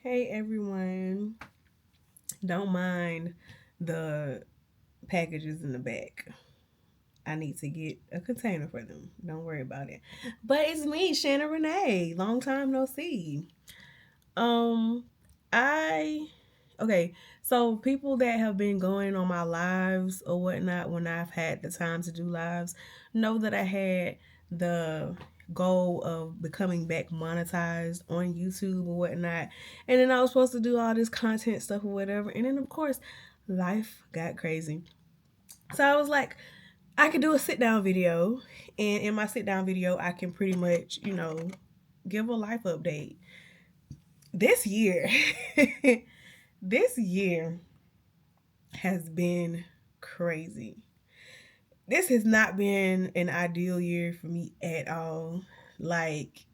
Hey everyone, don't mind the packages in the back. I need to get a container for them. Don't worry about it. But it's me, Shannon-Renee. Long time no see. Um, I okay. So people that have been going on my lives or whatnot when I've had the time to do lives know that I had the goal of becoming back monetized on YouTube or whatnot. And then I was supposed to do all this content stuff or whatever. And then of course life got crazy. So I was like, I could do a sit down video. And in my sit down video I can pretty much, give a life update. This year this year has been crazy. This has not been an ideal year for me at all. Like,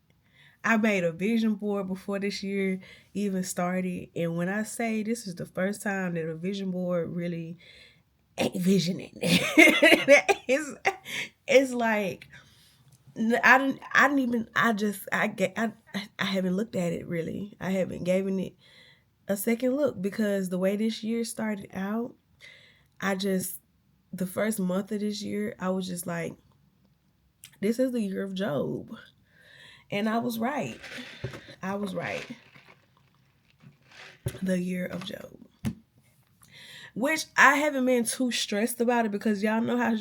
I made a vision board before this year even started. And when I say this is the first time that a vision board really ain't visioning, it's like I didn't even I haven't looked at it really. I haven't given it a second look because the way this year started out, I just the first month of this year, I was just like, this is the year of Job. And I was right. I was right. The year of Job. Which I haven't been too stressed about it because y'all know how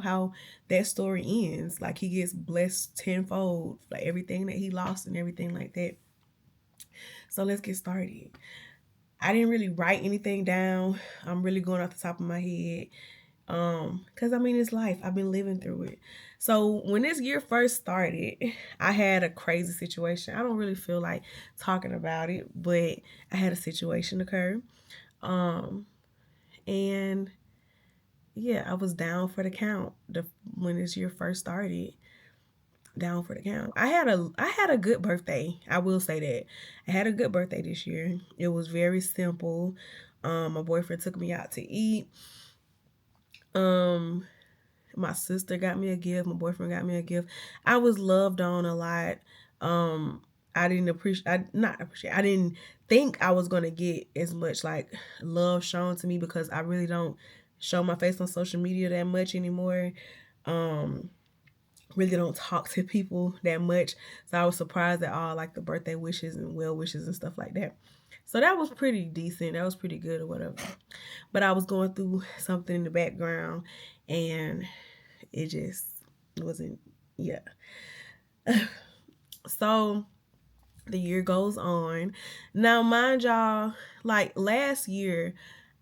how that story ends. Like he gets blessed tenfold, like everything that he lost and everything like that. So let's get started. I didn't really write anything down. I'm really going off the top of my head. Because I mean it's life. I've been living through it. So when this year first started, I had a crazy situation. I don't really feel like talking about it, but I had a situation occur. Um, and yeah, I was down for the count. When this year first started, down for the count. I had a good birthday. I will say that. I had a good birthday this year. It was very simple. My boyfriend took me out to eat. Um, my sister got me a gift. My boyfriend got me a gift. I was loved on a lot. I didn't appreciate. I not appreciate. I didn't think I was gonna get as much like love shown to me because I really don't show my face on social media that much anymore. Um, really don't talk to people that much. So I was surprised at all like the birthday wishes and well wishes and stuff like that. So that was pretty decent. That was pretty good or whatever. But I was going through something in the background and it just wasn't, yeah. So the year goes on. Now, mind y'all, like last year,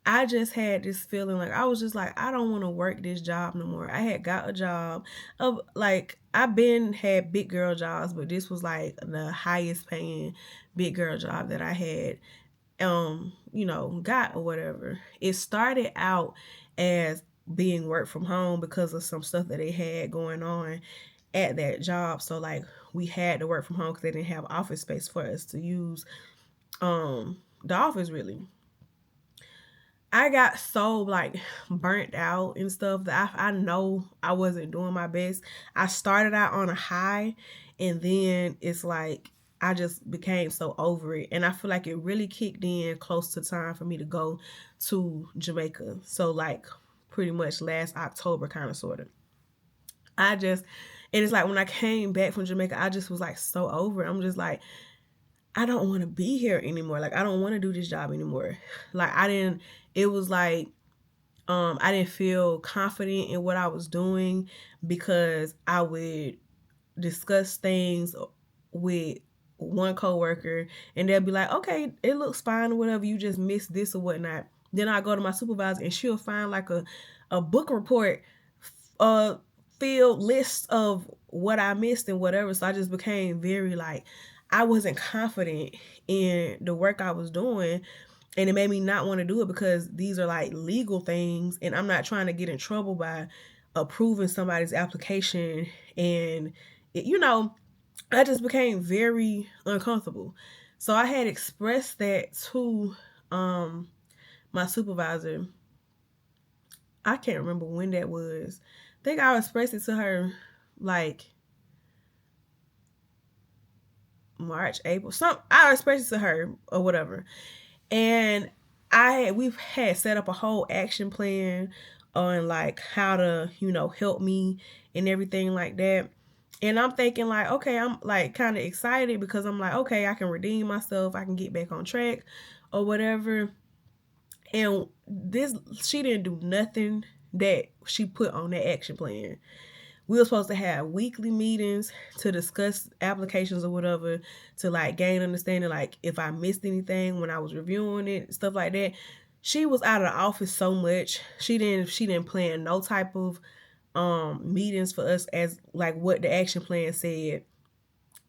I just had this feeling like I was just like, I don't want to work this job no more. I had got a job of like, I've been had big girl jobs, but this was like the highest paying big girl job that I had got or whatever. It started out as being work from home because of some stuff that they had going on at that job. So like we had to work from home because they didn't have office space for us to use the office really. I got so like burnt out and stuff that I know I wasn't doing my best. I started out on a high and then it's like I just became so over it. And I feel like it really kicked in close to time for me to go to Jamaica. So like pretty much last October kind of sort of. I just and it's like when I came back from Jamaica, I just was like so over it. I'm just like, I don't want to be here anymore. Like I don't want to do this job anymore. Like I didn't it was like I didn't feel confident in what I was doing because I would discuss things with one coworker and they'll be like, okay, it looks fine or whatever, you just missed this or whatnot. Then I go to my supervisor and she'll find like a book report uh field list of what I missed and whatever. So I just became very like I wasn't confident in the work I was doing and it made me not want to do it because these are like legal things and I'm not trying to get in trouble by approving somebody's application and I just became very uncomfortable. So I had expressed that to my supervisor. I can't remember when that was. I think I expressed it to her like March, April, I expressed it to her or whatever. And we've had set up a whole action plan on like how to, help me and everything like that. And I'm thinking like, okay, I'm like kind of excited because I'm like, okay, I can redeem myself, I can get back on track or whatever. And she didn't do nothing that she put on that action plan. We were supposed to have weekly meetings to discuss applications or whatever, to like gain understanding, like if I missed anything when I was reviewing it, stuff like that. She was out of the office so much. She didn't plan no type of meetings for us as like what the action plan said.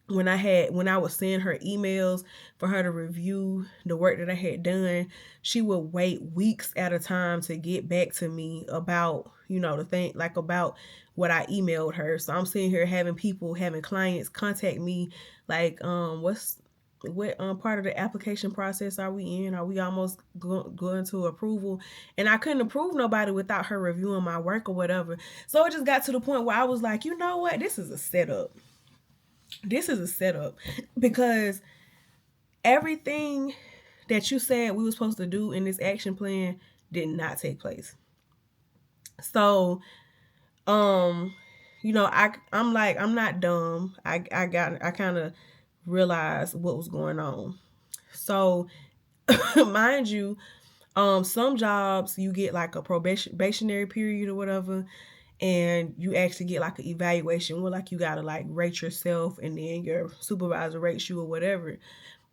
When I would send her emails for her to review the work that I had done, she would wait weeks at a time to get back to me about, the thing, like about what I emailed her. So I'm sitting here having clients contact me like, what part of the application process are we in? Are we almost going to approval? And I couldn't approve nobody without her reviewing my work or whatever. So it just got to the point where I was like, you know what? This is a setup. Because everything that you said we were supposed to do in this action plan did not take place. So, I'm like, I'm not dumb. I kind of realized what was going on. So, mind you, some jobs you get like a probationary period or whatever, and you actually get like an evaluation where like you gotta like rate yourself, and then your supervisor rates you or whatever,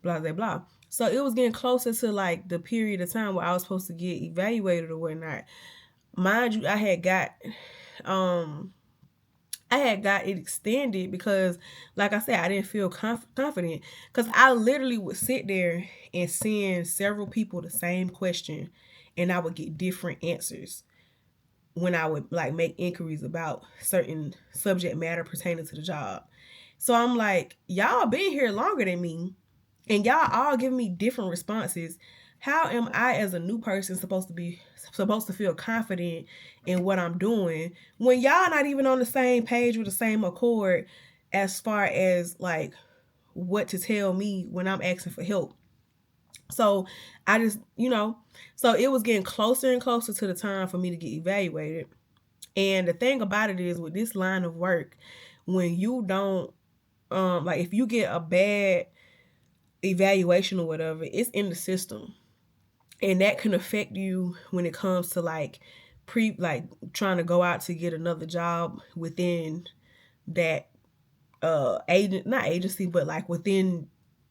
blah blah blah. So it was getting closer to like the period of time where I was supposed to get evaluated or whatnot. Mind you, I had got it extended because, like I said, I didn't feel confident, because I literally would sit there and send several people the same question, and I would get different answers when I would like make inquiries about certain subject matter pertaining to the job. So I'm like, y'all been here longer than me, and y'all all giving me different responses. How am I as a new person supposed to feel confident in what I'm doing when y'all not even on the same page with the same accord as far as like what to tell me when I'm asking for help? So I just, so it was getting closer and closer to the time for me to get evaluated. And the thing about it is, with this line of work, when you don't, like if you get a bad evaluation or whatever, it's in the system. And that can affect you when it comes to like trying to go out to get another job within that not agency, but like within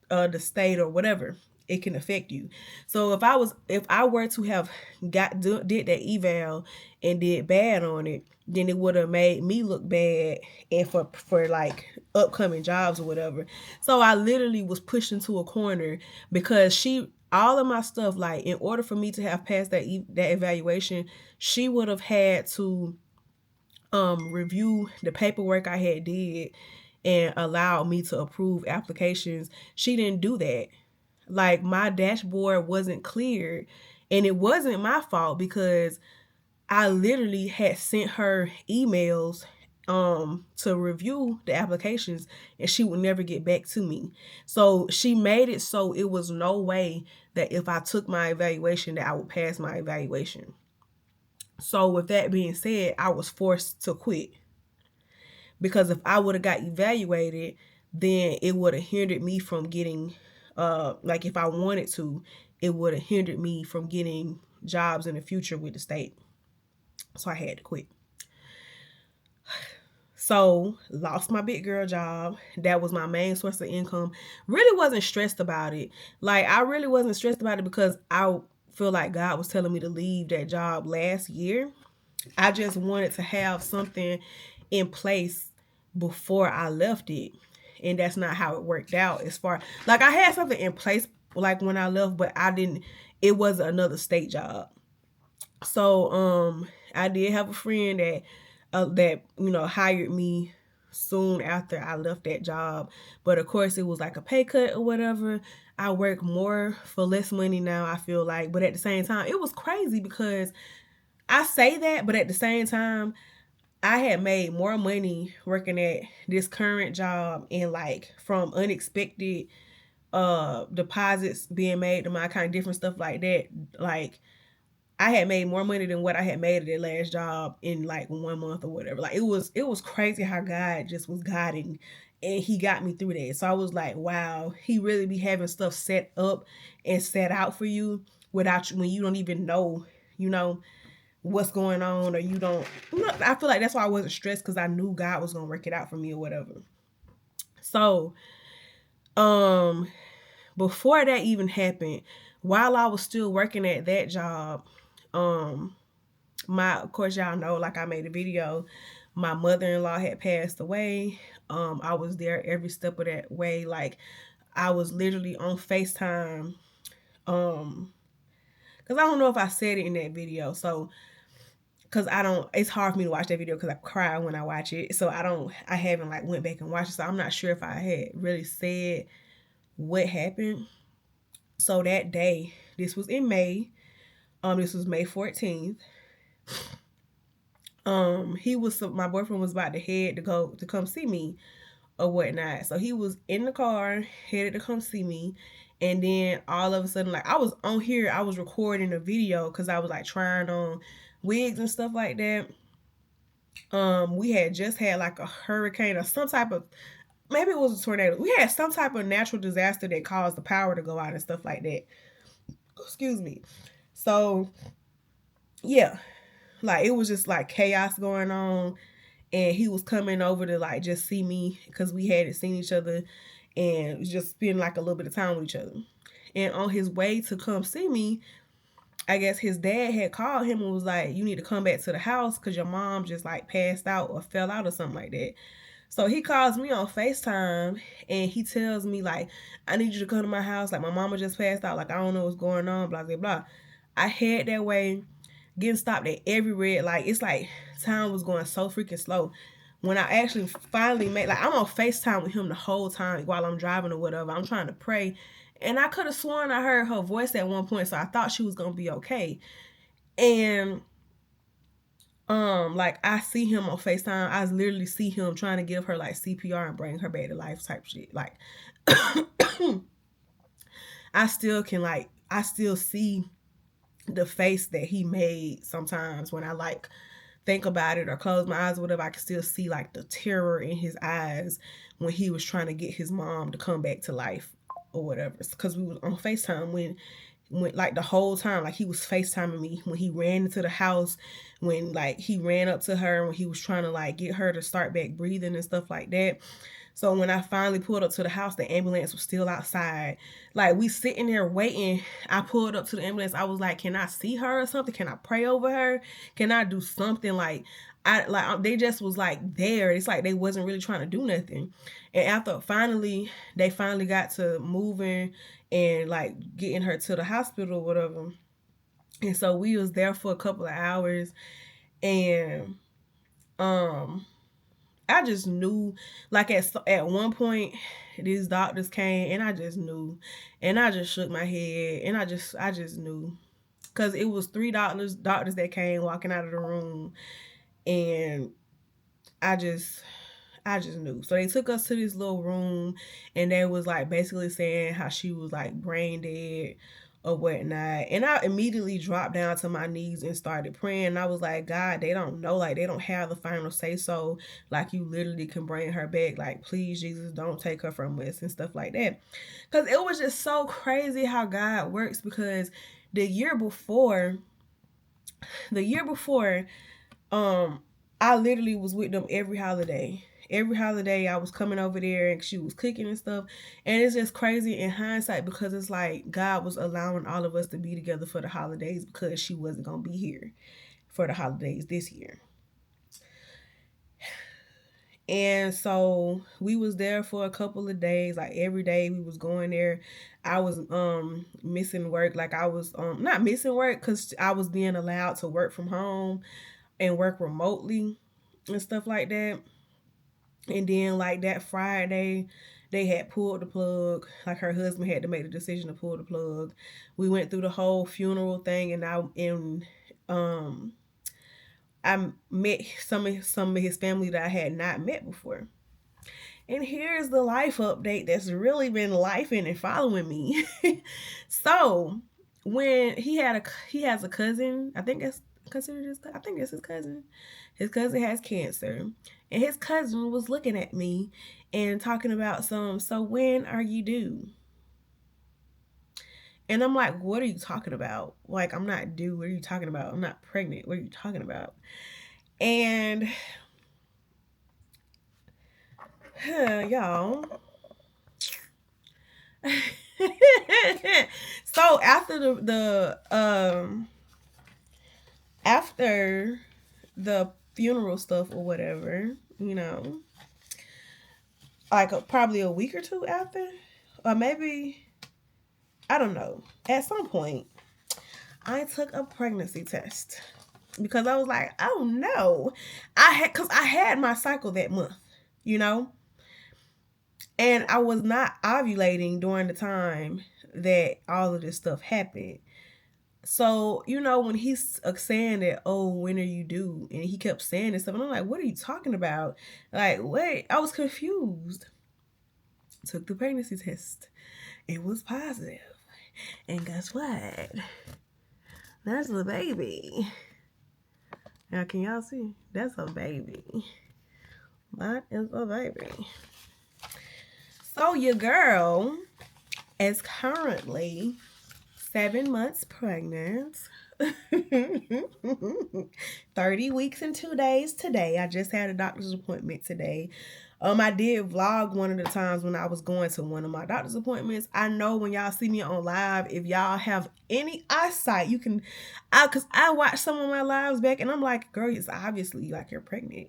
the state or whatever. It can affect you. So if I were to have did that eval and did bad on it, then it would have made me look bad and for like upcoming jobs or whatever. So I literally was pushed into a corner because all of my stuff, like in order for me to have passed that evaluation, she would have had to review the paperwork I had did and allow me to approve applications. She didn't do that. Like my dashboard wasn't cleared, and it wasn't my fault because I literally had sent her emails to review the applications, and she would never get back to me. So she made it so it was no way that if I took my evaluation that I would pass my evaluation. So with that being said, I was forced to quit, because if I would have got evaluated, then it would have hindered me from getting like if I wanted to, it would have hindered me from getting jobs in the future with the state. So I had to quit. So lost my big girl job. That was my main source of income. Really wasn't stressed about it. Like I really wasn't stressed about it because I feel like God was telling me to leave that job last year. I just wanted to have something in place before I left it. And that's not how it worked out. As far like I had something in place like when I left, but it was another state job. So I did have a friend that hired me soon after I left that job, but of course it was like a pay cut or whatever. I work more for less money now, I feel like, but at the same time it was crazy because I say that, but at the same time I had made more money working at this current job and like from unexpected deposits being made to my account, different stuff like that. Like I had made more money than what I had made at the last job in like 1 month or whatever. Like it was crazy how God just was guiding and he got me through that. So I was like, wow, he really be having stuff set up and set out for you without you when you don't even know, you know, what's going on or you don't. I feel like that's why I wasn't stressed because I knew God was gonna work it out for me or whatever. So um before that even happened, while I was still working at that job, um of course y'all know, like I made a video, my mother-in-law had passed away. I was there every step of that way. Like I was literally on FaceTime. Because I don't know if I said it in that video. So because I don't, it's hard for me to watch that video because I cry when I watch it. So I haven't like went back and watched it. So I'm not sure if I had really said what happened. So that day, this was in May. This was May 14th. My boyfriend was about to head to come see me or whatnot. So he was in the car, headed to come see me. And then all of a sudden, like I was on here, I was recording a video because I was like trying on wigs and stuff like that. We had just had like a hurricane or some type of, maybe it was a tornado. We had some type of natural disaster that caused the power to go out and stuff like that. Excuse me. So yeah, like it was just like chaos going on, and he was coming over to like just see me because we hadn't seen each other and just spend like a little bit of time with each other. And on his way to come see me, I guess his dad had called him and was like, "You need to come back to the house because your mom just like passed out or fell out or something like that." So he calls me on FaceTime and he tells me like, "I need you to come to my house. Like my mama just passed out. Like I don't know what's going on. Blah blah blah." I head that way, getting stopped at every red light. It's like time was going so freaking slow. When I actually finally made, like I'm on FaceTime with him the whole time while I'm driving or whatever. I'm trying to pray. And I could have sworn I heard her voice at one point, so I thought she was gonna be okay. And like I see him on FaceTime. I literally see him trying to give her like CPR and bring her back to life type shit. Like I still see the face that he made sometimes when I like think about it or close my eyes or whatever. I can still see like the terror in his eyes when he was trying to get his mom to come back to life or whatever. Because we was on FaceTime when like the whole time, like he was FaceTiming me when he ran into the house, when like he ran up to her, when he was trying to like get her to start back breathing and stuff like that. So when I finally pulled up to the house, the ambulance was still outside. Like we sitting there waiting. I pulled up to the ambulance. I was like, "Can I see her or something? Can I pray over her? Can I do something?" Like they just was like there. It's like they wasn't really trying to do nothing. And after they finally got to moving and like getting her to the hospital or whatever. And so we was there for a couple of hours, and um I just knew, like at one point, these doctors came, and I just knew, and I just shook my head, and I just knew, cause it was three doctors that came walking out of the room, and I just I just knew. So they took us to this little room, and they was like basically saying how she was like brain dead or whatnot. And I immediately dropped down to my knees and started praying. And I was like, "God, they don't know, like they don't have the final say so. Like you literally can bring her back. Like please, Jesus, don't take her from us," and stuff like that. Cause it was just so crazy how God works. Because the year before, the year before, I literally was with them every holiday. Every holiday I was coming over there and she was cooking and stuff. And it's just crazy in hindsight because it's like God was allowing all of us to be together for the holidays because she wasn't going to be here for the holidays this year. And so we was there for a couple of days. Like every day we was going there. I was missing work. Like I was not missing work because I was being allowed to work from home and work remotely and stuff like that. And then like that Friday, they had pulled the plug. Like her husband had to make the decision to pull the plug. We went through the whole funeral thing, and um I met some of his family that I had not met before. And here's the life update that's really been lifing and following me. So when he has a cousin, I think that's considered his. I think it's his cousin. His cousin has cancer, and his cousin was looking at me and talking about some. So when are you due? And I'm like, what are you talking about? Like, I'm not due. What are you talking about? I'm not pregnant. What are you talking about? And y'all. So after the funeral stuff or whatever, like probably a week or two after, or maybe I don't know. At some point, I took a pregnancy test because I was like, oh no, because I had my cycle that month, you know, and I was not ovulating during the time that all of this stuff happened. So, when he's saying that, oh, when are you due? And he kept saying this stuff. And I'm like, what are you talking about? Like, wait, I was confused. Took the pregnancy test. It was positive. And guess what? That's the baby. Now, can y'all see? That's a baby. That is a baby. So, your girl is currently 7 months pregnant. 30 weeks and 2 days today. I just had a doctor's appointment today. I did vlog one of the times when I was going to one of my doctor's appointments. I know when y'all see me on live, if y'all have any eyesight, you can, because I watched some of my lives back and I'm like, girl, it's obviously like you're pregnant,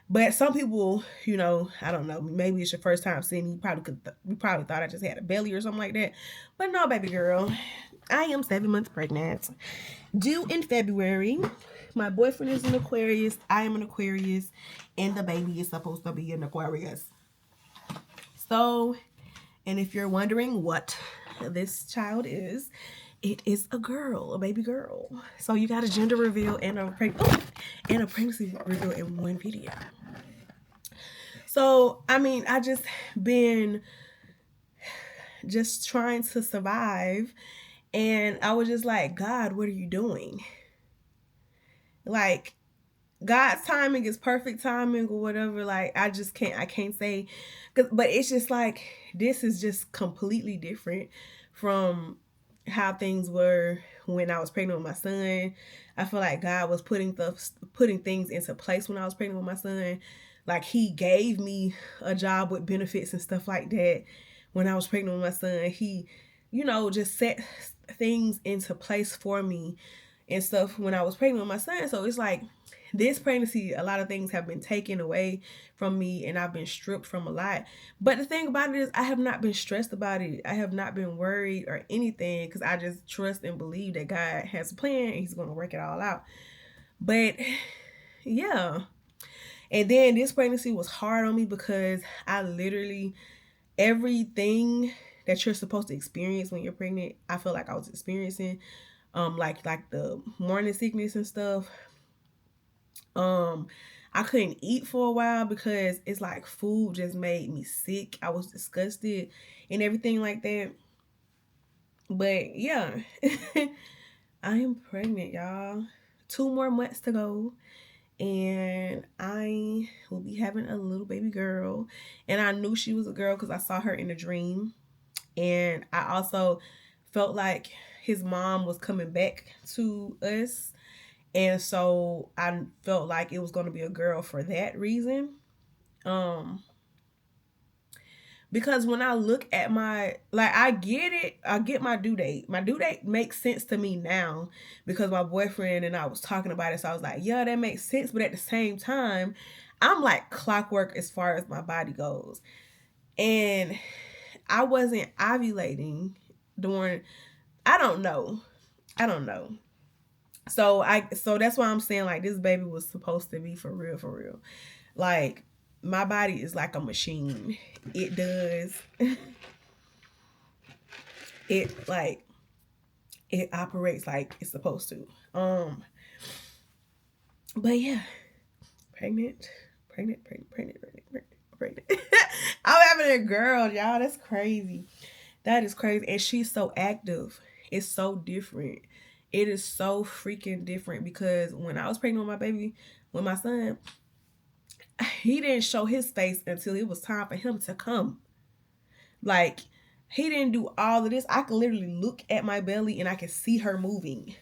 But some people, I don't know, maybe it's your first time seeing me. You probably thought I just had a belly or something like that. But no, baby girl, I am 7 months pregnant, due in February. My boyfriend is an Aquarius. I am an Aquarius. And the baby is supposed to be an Aquarius. So, and if you're wondering what this child is, it is a girl, a baby girl. So you got a gender reveal and a pregnancy reveal in one video. So, I just been trying to survive. And I was just like, God, what are you doing? Like, God's timing is perfect timing or whatever. Like, I can't say, but it's just like, this is just completely different from how things were when I was pregnant with my son. I feel like God was putting things into place when I was pregnant with my son. Like, he gave me a job with benefits and stuff like that when I was pregnant with my son. He, just set things into place for me and stuff when I was pregnant with my son. So it's like, this pregnancy, a lot of things have been taken away from me and I've been stripped from a lot. But the thing about it is, I have not been stressed about it. I have not been worried or anything because I just trust and believe that God has a plan and he's going to work it all out. But yeah. And then this pregnancy was hard on me because I literally, everything that you're supposed to experience when you're pregnant, I feel like I was experiencing, like the morning sickness and stuff. I couldn't eat for a while because it's like food just made me sick. I was disgusted and everything like that. But yeah, I am pregnant, y'all. 2 more months to go. And I will be having a little baby girl. And I knew she was a girl because I saw her in a dream. And I also felt like his mom was coming back to us. And so I felt like it was going to be a girl for that reason. Because when I look at I get it. I get my due date. My due date makes sense to me now because my boyfriend and I was talking about it. So I was like, yeah, that makes sense. But at the same time, I'm like clockwork as far as my body goes. And I wasn't ovulating during, I don't know. So that's why I'm saying like this baby was supposed to be for real. Like, my body is like a machine. It does. It operates like it's supposed to. But yeah, pregnant. I'm having a girl, y'all. That's crazy. That is crazy. And she's so active. It's so different. It is so freaking different because when I was pregnant with my baby, with my son, he didn't show his face until it was time for him to come. Like, he didn't do all of this. I could literally look at my belly and I could see her moving.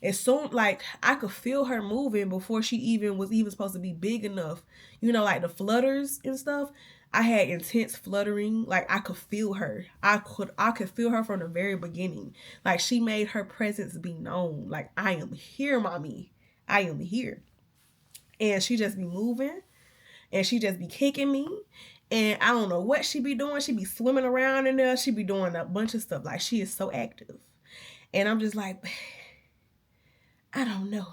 As soon, like, I could feel her moving before she even was even supposed to be big enough. You know, like the flutters and stuff. I had intense fluttering. Like, I could feel her. I could feel her from the very beginning. Like, she made her presence be known. Like, I am here, mommy. I am here. And she just be moving and she just be kicking me. And I don't know what she be doing. She be swimming around in there. She be doing a bunch of stuff. Like, she is so active. And I'm just like, I don't know.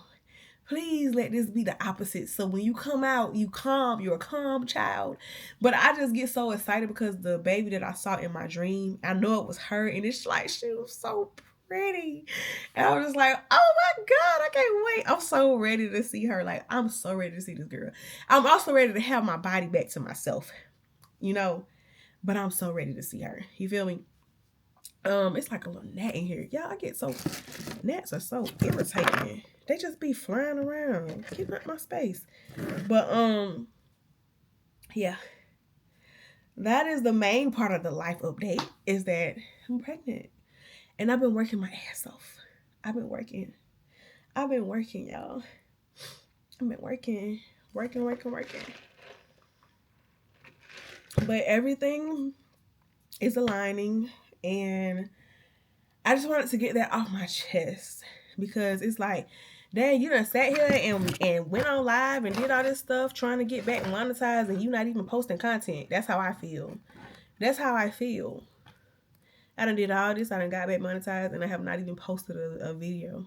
Please let this be the opposite. So when you come out, you're a calm child. But I just get so excited because the baby that I saw in my dream, I know it was her. And it's like, she was so pretty. And I was just like, oh my God, I can't wait. I'm so ready to see her. Like, I'm so ready to see this girl. I'm also ready to have my body back to myself, you know, but I'm so ready to see her. You feel me? It's like a little gnat in here. Y'all, gnats are so irritating. They just be flying around, getting up my space. But yeah. That is the main part of the life update, is that I'm pregnant. And I've been working my ass off. I've been working, y'all. I've been working. But everything is aligning, and I just wanted to get that off my chest because it's like, dang, you done sat here and went on live and did all this stuff trying to get back monetized, and you not even posting content. That's how I feel. I done did all this. I done got back monetized, and I have not even posted a video.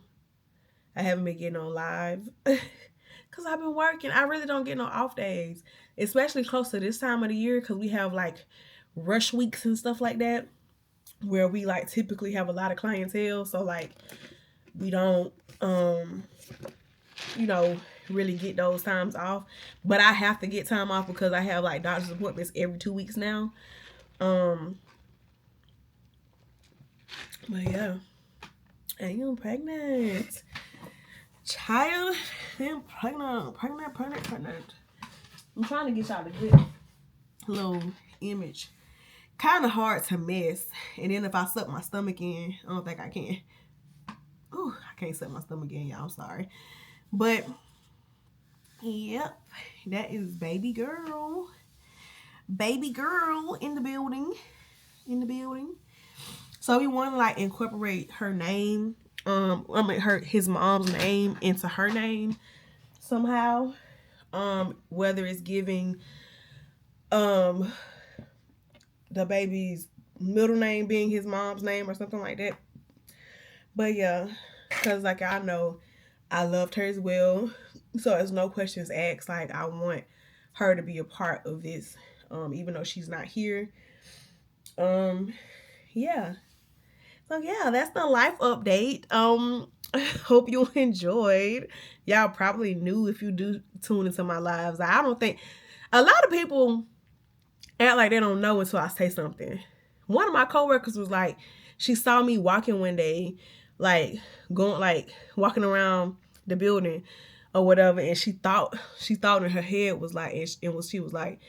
I haven't been getting on live because I've been working. I really don't get no off days, especially close to this time of the year because we have like rush weeks and stuff like that where we like typically have a lot of clientele. So like we don't, really get those times off. But I have to get time off because I have like doctor's appointments every 2 weeks now. But yeah, I am pregnant. Child, I'm pregnant. I'm trying to get y'all a good little image. Kind of hard to miss. And then if I suck my stomach in, I don't think I can. Oh, I can't suck my stomach in, y'all. I'm sorry. But, yep, that is baby girl. Baby girl in the building. So we want to like incorporate her name, his mom's name into her name somehow. Whether it's giving the baby's middle name being his mom's name or something like that. But yeah, because like I know I loved her as well. So there's no questions asked. Like I want her to be a part of this, even though she's not here. Yeah. So yeah, that's the life update. Hope you enjoyed. Y'all probably knew if you do tune into my lives. I don't think a lot of people act like they don't know until I say something. One of my coworkers was like, she saw me walking one day, like walking around the building or whatever, and she thought in her head was like, she was like,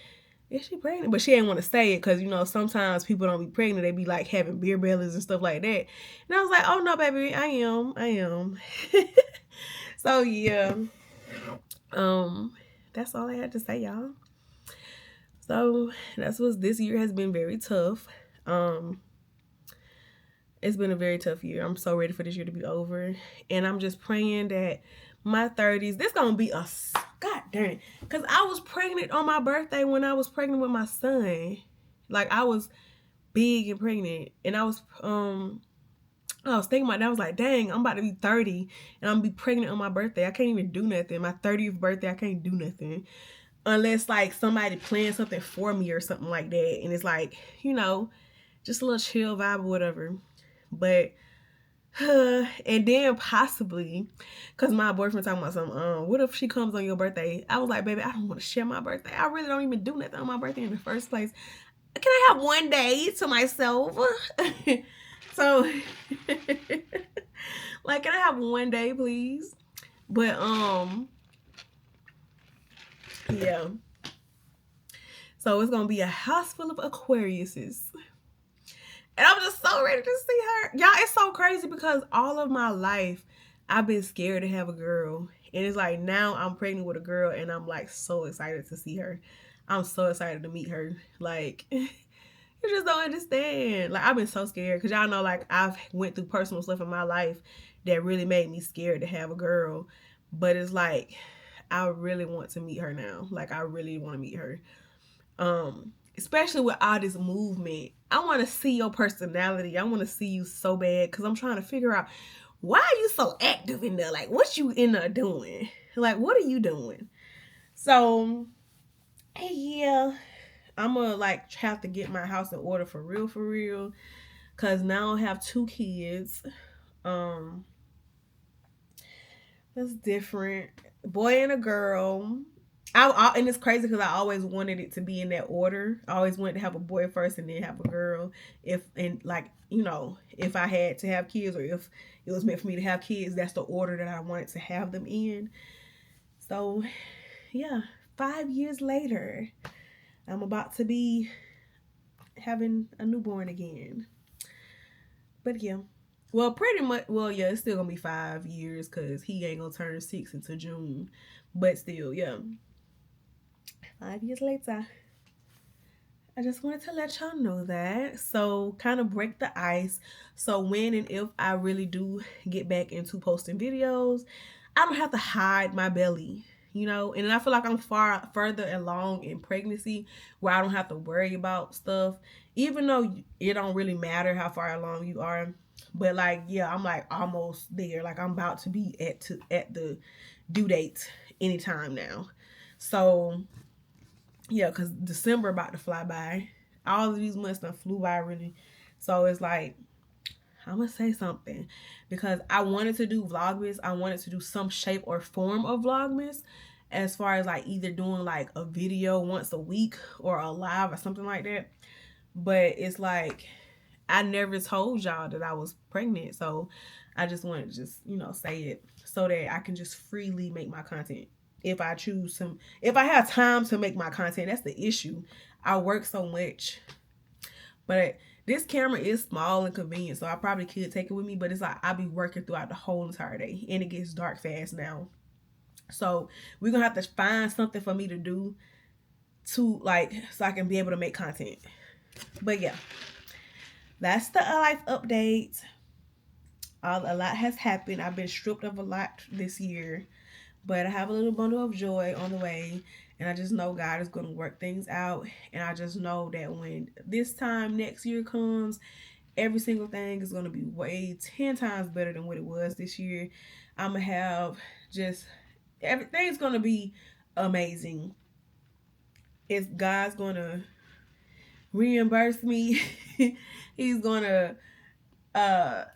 is she pregnant? But she didn't want to say it because, sometimes people don't be pregnant. They be like having beer bellies and stuff like that. And I was like, oh no, baby, I am. So yeah. That's all I had to say, y'all. So that's what this year has been very tough. It's been a very tough year. I'm so ready for this year to be over. And I'm just praying that my 30s, this gonna be God damn it. Because I was pregnant on my birthday when I was pregnant with my son. Like I was big and pregnant. And I was thinking about that. I was like, dang, I'm about to be 30 and I'm gonna be pregnant on my birthday. I can't even do nothing. My 30th birthday, I can't do nothing. Unless like somebody plans something for me or something like that. And it's like, just a little chill vibe or whatever. But And then possibly, because my boyfriend talking about something, what if she comes on your birthday? I was like, baby, I don't want to share my birthday. I really don't even do nothing on my birthday in the first place. Can I have one day to myself? So, like, can I have one day, please? But, yeah. So it's going to be a house full of Aquariuses. And I'm just so ready to see her. Y'all, it's so crazy because all of my life, I've been scared to have a girl. And it's like now I'm pregnant with a girl and I'm like so excited to see her. I'm so excited to meet her. Like, you just don't understand. Like, I've been so scared because y'all know, like, I've went through personal stuff in my life that really made me scared to have a girl. But it's like, I really want to meet her now. Like, I really want to meet her. Especially with all this movement. I want to see your personality. I want to see you so bad because I'm trying to figure out why are you so active in there? Like, what you in there doing? Like, what are you doing? So, yeah, I'm gonna like have to get my house in order for real. Cause now I have 2 kids. That's different. Boy and a girl. And it's crazy because I always wanted it to be in that order. I always wanted to have a boy first and then have a girl. If I had to have kids or if it was meant for me to have kids, that's the order that I wanted to have them in. So, yeah, 5 years later, I'm about to be having a newborn again. But yeah. Well, pretty much. Well, yeah, it's still gonna be 5 years because he ain't gonna turn 6 until June. But still, yeah. 5 years later, I just wanted to let y'all know that. So, kind of break the ice. So, when and if I really do get back into posting videos, I don't have to hide my belly, And I feel like I'm far further along in pregnancy where I don't have to worry about stuff, even though it don't really matter how far along you are. But like, yeah, I'm like almost there. Like I'm about to be at the due date anytime now. So yeah, because December about to fly by. All of these months done flew by really. So it's like, I'm going to say something because I wanted to do Vlogmas. I wanted to do some shape or form of Vlogmas as far as like either doing like a video once a week or a live or something like that. But it's like, I never told y'all that I was pregnant. So I just wanted to just, say it so that I can just freely make my content. If I choose to, if I have time to make my content, that's the issue. I work so much. But this camera is small and convenient, so I probably could take it with me, but it's like I'll be working throughout the whole entire day, and it gets dark fast now. So we're going to have to find something for me to do so I can be able to make content. But yeah, that's the life update. A lot has happened. I've been stripped of a lot this year, but I have a little bundle of joy on the way. And I just know God is going to work things out. And I just know that when this time next year comes, every single thing is going to be way 10 times better than what it was this year. I'm going to have just, everything's going to be amazing. It's God's going to reimburse me. He's going to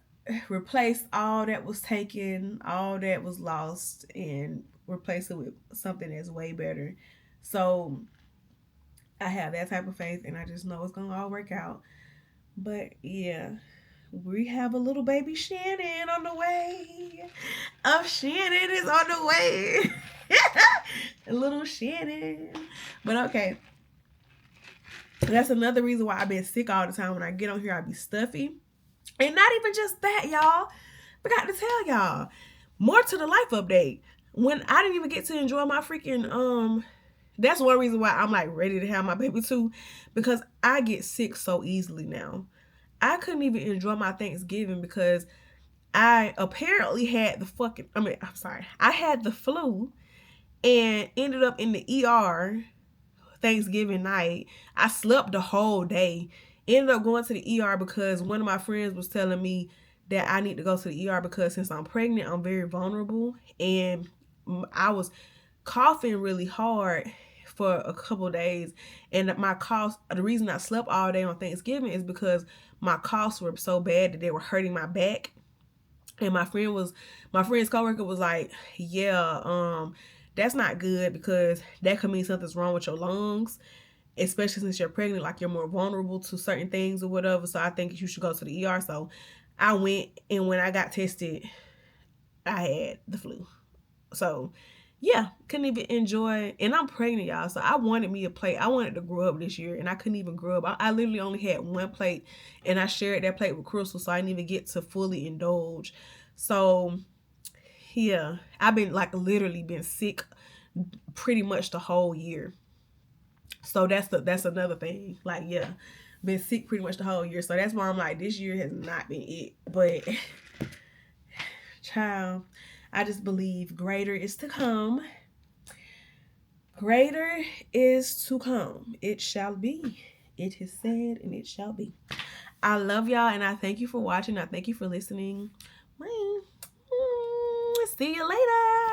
replace all that was taken, all that was lost, and replace it with something that's way better. So I have that type of faith, and I just know it's gonna all work out. But yeah, we have a little baby Shannon on the way. Shannon is on the way. A little Shannon. But okay, that's another reason why I've been sick all the time. When I get on here, I be stuffy. And not even just that, y'all. Forgot to tell y'all. More to the life update. When I didn't even get to enjoy my freaking, that's one reason why I'm like ready to have my baby too. Because I get sick so easily now. I couldn't even enjoy my Thanksgiving because I apparently had I had the flu and ended up in the ER Thanksgiving night. I slept the whole day. Ended up going to the ER because one of my friends was telling me that I need to go to the ER because since I'm pregnant, I'm very vulnerable. And I was coughing really hard for a couple of days. And my coughs, the reason I slept all day on Thanksgiving is because my coughs were so bad that they were hurting my back. And my friend's coworker was like, yeah, that's not good because that could mean something's wrong with your lungs, especially since you're pregnant, like you're more vulnerable to certain things or whatever. So I think you should go to the ER. So I went, and when I got tested, I had the flu. So yeah, couldn't even enjoy. And I'm pregnant, y'all. So I wanted me a plate. I wanted to grow up this year, and I couldn't even grow up. I literally only had one plate, and I shared that plate with Crystal, so I didn't even get to fully indulge. So yeah, I've been like literally been sick pretty much the whole year. So that's another thing. Like yeah, been sick pretty much the whole year. So that's why I'm like, this year has not been it. But child, I just believe greater is to come. Greater is to come. It shall be. It is said and it shall be. I love y'all, and I thank you for watching. I thank you for listening. Bye. See you later.